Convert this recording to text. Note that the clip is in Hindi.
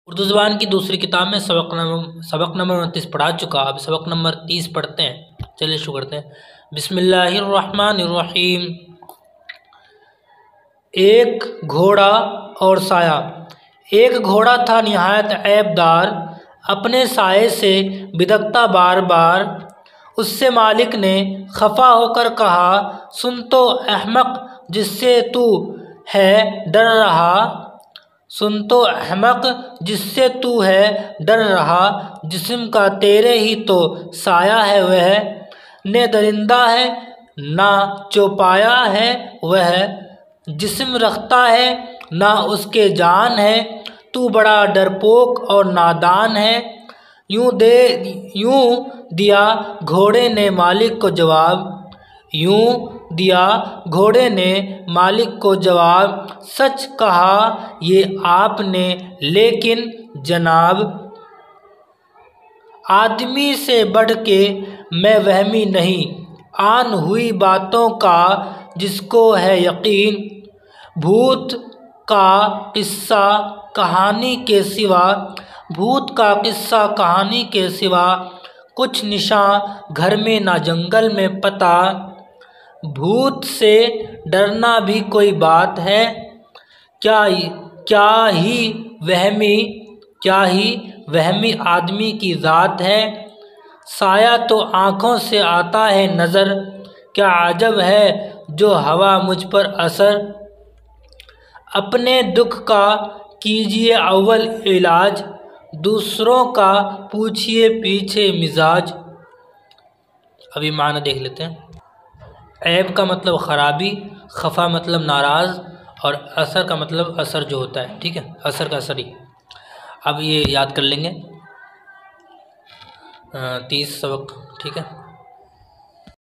उर्दू ज़बान की दूसरी किताब में सबक नंबर 29 पढ़ा चुका। अब सबक नंबर 30 पढ़ते हैं। चलिए शुरू करते हैं। बिस्मिल्लाहिर्रहमानिर्रहीम। एक घोड़ा और साया। एक घोड़ा था निहायत ऐबदार, अपने साये से बिदकता बार बार। उससे मालिक ने खफा होकर कहा, सुन तो अहमक जिससे तू है डर रहा, सुन तो अहमक जिससे तू है डर रहा। जिस्म का तेरे ही तो साया है वह, ने दरिंदा है ना चौपाया है वह। जिस्म रखता है ना उसके जान है, तू बड़ा डरपोक और नादान है। यूं दिया घोड़े ने मालिक को जवाब, यूं दिया घोड़े ने मालिक को जवाब। सच कहा ये आपने लेकिन जनाब, आदमी से बढ़ के मैं वहमी नहीं। आन हुई बातों का जिसको है यकीन, भूत का किस्सा कहानी के सिवा, भूत का किस्सा कहानी के सिवा कुछ निशान घर में ना जंगल में पता। भूत से डरना भी कोई बात है, क्या ही वहमी आदमी की ज़ात है। साया तो आँखों से आता है नज़र, क्या अजब है जो हवा मुझ पर असर। अपने दुख का कीजिए अव्वल इलाज, दूसरों का पूछिए पीछे मिजाज। अभी माना देख लेते हैं। ऐब का मतलब ख़राबी, खफा मतलब नाराज़, और असर का मतलब असर जो होता है, ठीक है, असर का असर ही। अब ये याद कर लेंगे 30 सबक, ठीक है।